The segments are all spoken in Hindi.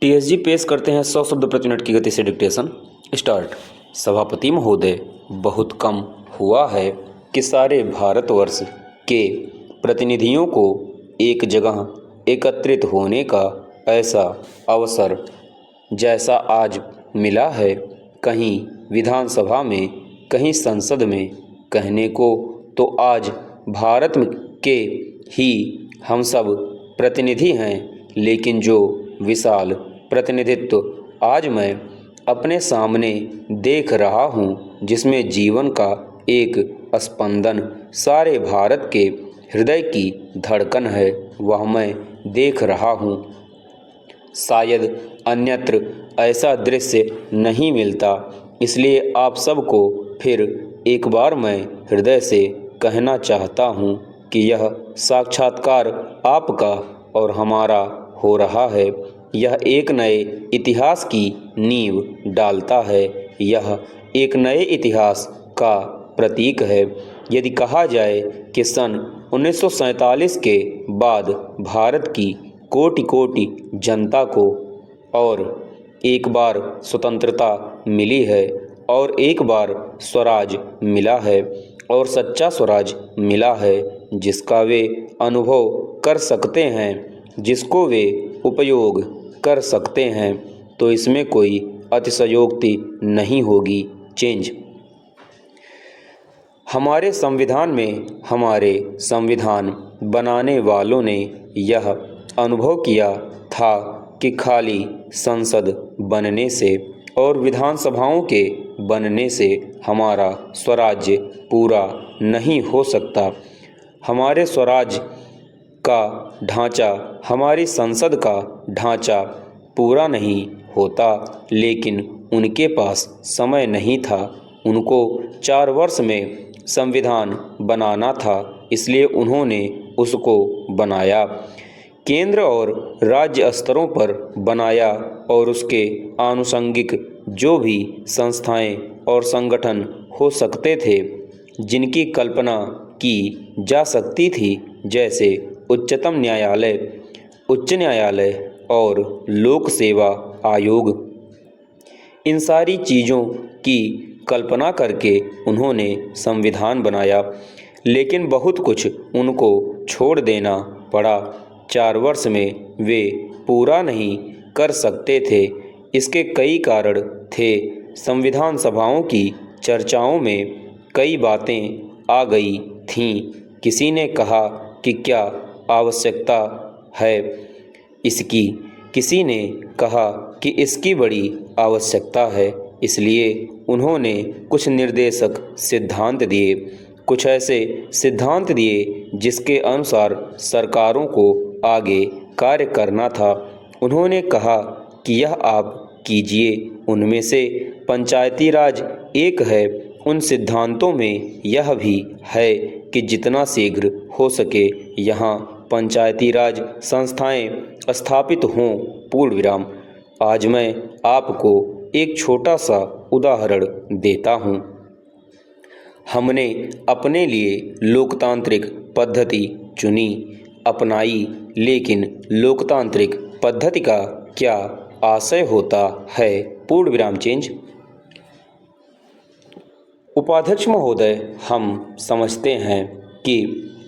टीएसजी पेश करते हैं 100 शब्द प्रति मिनट की गति से डिक्टेशन। स्टार्ट। सभापति महोदय, बहुत कम हुआ है कि सारे भारतवर्ष के प्रतिनिधियों को एक जगह एकत्रित होने का ऐसा अवसर जैसा आज मिला है, कहीं विधानसभा में, कहीं संसद में। कहने को तो आज भारत के ही हम सब प्रतिनिधि हैं, लेकिन जो विशाल प्रतिनिधित्व आज मैं अपने सामने देख रहा हूँ, जिसमें जीवन का एक स्पंदन सारे भारत के हृदय की धड़कन है, वह मैं देख रहा हूँ। शायद अन्यत्र ऐसा दृश्य नहीं मिलता, इसलिए आप सबको फिर एक बार मैं हृदय से कहना चाहता हूँ कि यह साक्षात्कार आपका और हमारा हो रहा है। यह एक नए इतिहास की नींव डालता है, यह एक नए इतिहास का प्रतीक है। यदि कहा जाए कि सन 1947 के बाद भारत की कोटि कोटि जनता को और एक बार स्वतंत्रता मिली है और एक बार स्वराज मिला है और सच्चा स्वराज मिला है, जिसका वे अनुभव कर सकते हैं, जिसको वे उपयोग कर सकते हैं, तो इसमें कोई अतिशयोक्ति नहीं होगी। चेंज। हमारे संविधान में हमारे संविधान बनाने वालों ने यह अनुभव किया था कि खाली संसद बनने से और विधानसभाओं के बनने से हमारा स्वराज्य पूरा नहीं हो सकता। हमारे स्वराज का ढांचा, हमारी संसद का ढांचा पूरा नहीं होता, लेकिन उनके पास समय नहीं था। उनको 4 वर्ष में संविधान बनाना था, इसलिए उन्होंने उसको बनाया। केंद्र और राज्य स्तरों पर बनाया और उसके आनुषंगिक जो भी संस्थाएं और संगठन हो सकते थे, जिनकी कल्पना की जा सकती थी, जैसे उच्चतम न्यायालय, उच्च न्यायालय और लोक सेवा आयोग, इन सारी चीज़ों की कल्पना करके उन्होंने संविधान बनाया। लेकिन बहुत कुछ उनको छोड़ देना पड़ा। 4 वर्ष में वे पूरा नहीं कर सकते थे। इसके कई कारण थे। संविधान सभाओं की चर्चाओं में कई बातें आ गई थीं। किसी ने कहा कि क्या आवश्यकता है इसकी, किसी ने कहा कि इसकी बड़ी आवश्यकता है। इसलिए उन्होंने कुछ निर्देशक सिद्धांत दिए, कुछ ऐसे सिद्धांत दिए जिसके अनुसार सरकारों को आगे कार्य करना था। उन्होंने कहा कि यह आप कीजिए। उनमें से पंचायती राज एक है। उन सिद्धांतों में यह भी है कि जितना शीघ्र हो सके यहाँ पंचायती राज संस्थाएं स्थापित हों। पूर्ण विराम। आज मैं आपको एक छोटा सा उदाहरण देता हूँ। हमने अपने लिए लोकतांत्रिक पद्धति चुनी, अपनाई, लेकिन लोकतांत्रिक पद्धति का क्या आशय होता है? पूर्ण विराम। चेंज। उपाध्यक्ष महोदय, हम समझते हैं कि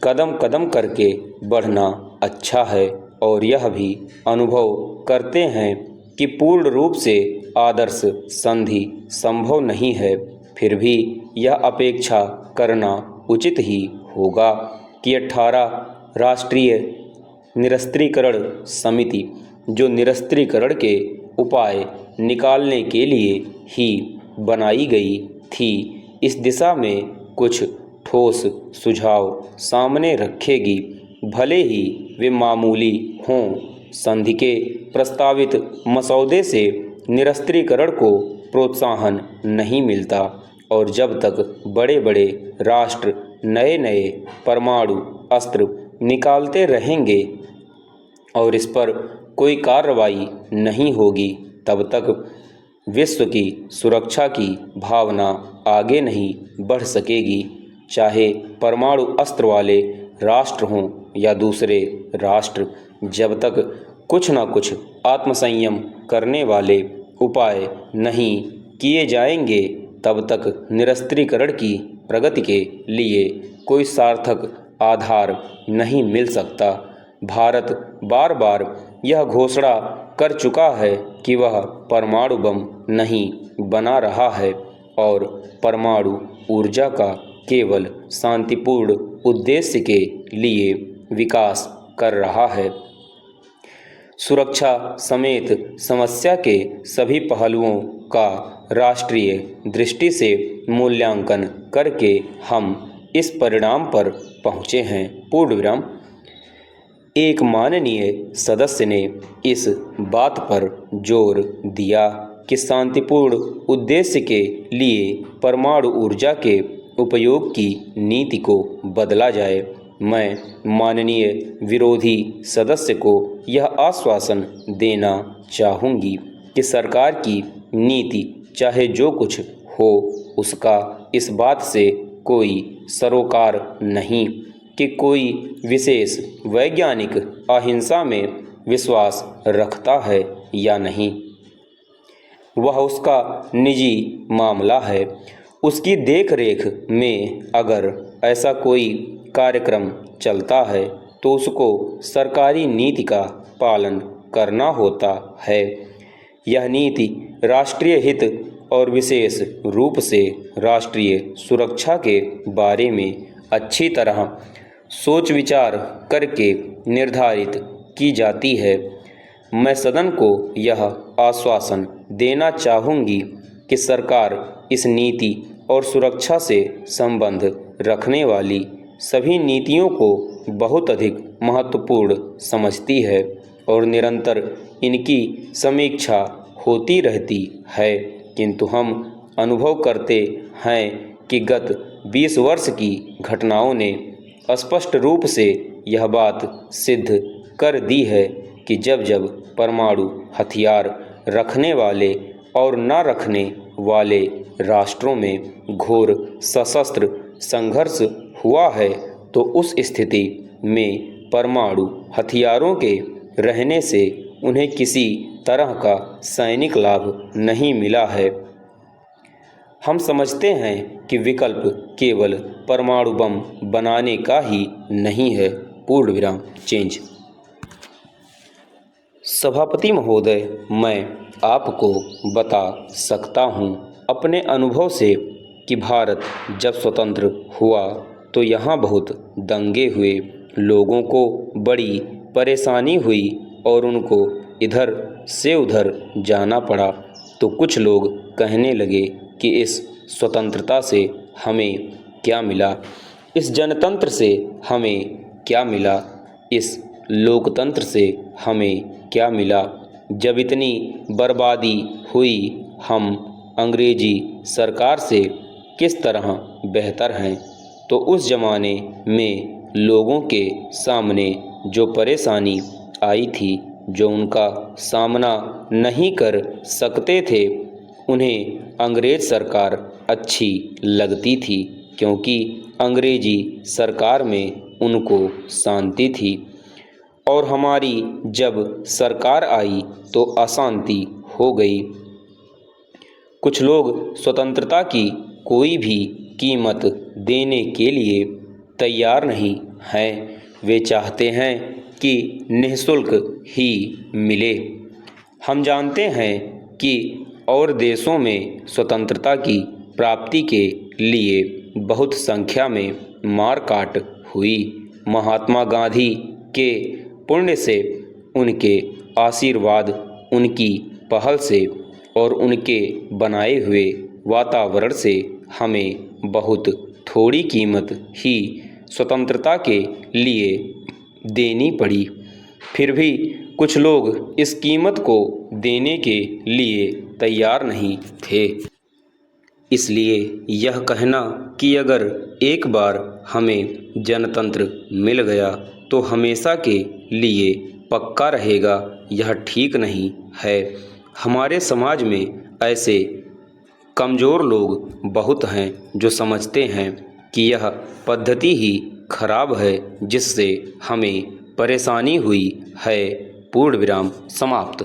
कदम कदम करके बढ़ना अच्छा है और यह भी अनुभव करते हैं कि पूर्ण रूप से आदर्श संधि संभव नहीं है। फिर भी यह अपेक्षा करना उचित ही होगा कि 18 राष्ट्रीय निरस्त्रीकरण समिति, जो निरस्त्रीकरण के उपाय निकालने के लिए ही बनाई गई थी, इस दिशा में कुछ ठोस सुझाव सामने रखेगी, भले ही वे मामूली हों। संधि के प्रस्तावित मसौदे से निरस्त्रीकरण को प्रोत्साहन नहीं मिलता और जब तक बड़े बड़े राष्ट्र नए नए परमाणु अस्त्र निकालते रहेंगे और इस पर कोई कार्रवाई नहीं होगी, तब तक विश्व की सुरक्षा की भावना आगे नहीं बढ़ सकेगी। चाहे परमाणु अस्त्र वाले राष्ट्र हों या दूसरे राष्ट्र, जब तक कुछ न कुछ आत्मसंयम करने वाले उपाय नहीं किए जाएंगे, तब तक निरस्त्रीकरण की प्रगति के लिए कोई सार्थक आधार नहीं मिल सकता। भारत बार बार यह घोषणा कर चुका है कि वह परमाणु बम नहीं बना रहा है और परमाणु ऊर्जा का केवल शांतिपूर्ण उद्देश्य के लिए विकास कर रहा है। सुरक्षा समेत समस्या के सभी पहलुओं का राष्ट्रीय दृष्टि से मूल्यांकन करके हम इस परिणाम पर पहुँचे हैं। पूर्ण विराम। एक माननीय सदस्य ने इस बात पर जोर दिया कि शांतिपूर्ण उद्देश्य के लिए परमाणु ऊर्जा के उपयोग की नीति को बदला जाए। मैं माननीय विरोधी सदस्य को यह आश्वासन देना चाहूँगी कि सरकार की नीति चाहे जो कुछ हो, उसका इस बात से कोई सरोकार नहीं कि कोई विशेष वैज्ञानिक अहिंसा में विश्वास रखता है या नहीं। वह उसका निजी मामला है। उसकी देखरेख में अगर ऐसा कोई कार्यक्रम चलता है तो उसको सरकारी नीति का पालन करना होता है। यह नीति राष्ट्रीय हित और विशेष रूप से राष्ट्रीय सुरक्षा के बारे में अच्छी तरह सोच विचार करके निर्धारित की जाती है। मैं सदन को यह आश्वासन देना चाहूँगी कि सरकार इस नीति और सुरक्षा से संबंध रखने वाली सभी नीतियों को बहुत अधिक महत्वपूर्ण समझती है और निरंतर इनकी समीक्षा होती रहती है। किंतु हम अनुभव करते हैं कि गत 20 वर्ष की घटनाओं ने स्पष्ट रूप से यह बात सिद्ध कर दी है कि जब जब परमाणु हथियार रखने वाले और न रखने वाले राष्ट्रों में घोर सशस्त्र संघर्ष हुआ है तो उस स्थिति में परमाणु हथियारों के रहने से उन्हें किसी तरह का सैनिक लाभ नहीं मिला है। हम समझते हैं कि विकल्प केवल परमाणु बम बनाने का ही नहीं है। पूर्ण विराम। चेंज। सभापति महोदय, मैं आपको बता सकता हूं अपने अनुभव से कि भारत जब स्वतंत्र हुआ तो यहाँ बहुत दंगे हुए, लोगों को बड़ी परेशानी हुई और उनको इधर से उधर जाना पड़ा। तो कुछ लोग कहने लगे कि इस स्वतंत्रता से हमें क्या मिला, इस जनतंत्र से हमें क्या मिला, इस लोकतंत्र से हमें क्या मिला। जब इतनी बर्बादी हुई, हम अंग्रेजी सरकार से किस तरह बेहतर हैं। तो उस ज़माने में लोगों के सामने जो परेशानी आई थी, जो उनका सामना नहीं कर सकते थे, उन्हें अंग्रेज़ सरकार अच्छी लगती थी क्योंकि अंग्रेजी सरकार में उनको शांति थी। और हमारी जब सरकार आई तो अशांति हो गई। कुछ लोग स्वतंत्रता की कोई भी कीमत देने के लिए तैयार नहीं हैं। वे चाहते हैं कि निःशुल्क ही मिले। हम जानते हैं कि और देशों में स्वतंत्रता की प्राप्ति के लिए बहुत संख्या में मारकाट हुई। महात्मा गांधी के पुण्य से, उनके आशीर्वाद, उनकी पहल से और उनके बनाए हुए वातावरण से हमें बहुत थोड़ी कीमत ही स्वतंत्रता के लिए देनी पड़ी। फिर भी कुछ लोग इस कीमत को देने के लिए तैयार नहीं थे। इसलिए यह कहना कि अगर एक बार हमें जनतंत्र मिल गया तो हमेशा के लिए पक्का रहेगा, यह ठीक नहीं है। हमारे समाज में ऐसे कमज़ोर लोग बहुत हैं जो समझते हैं कि यह पद्धति ही खराब है जिससे हमें परेशानी हुई है। पूर्ण विराम समाप्त।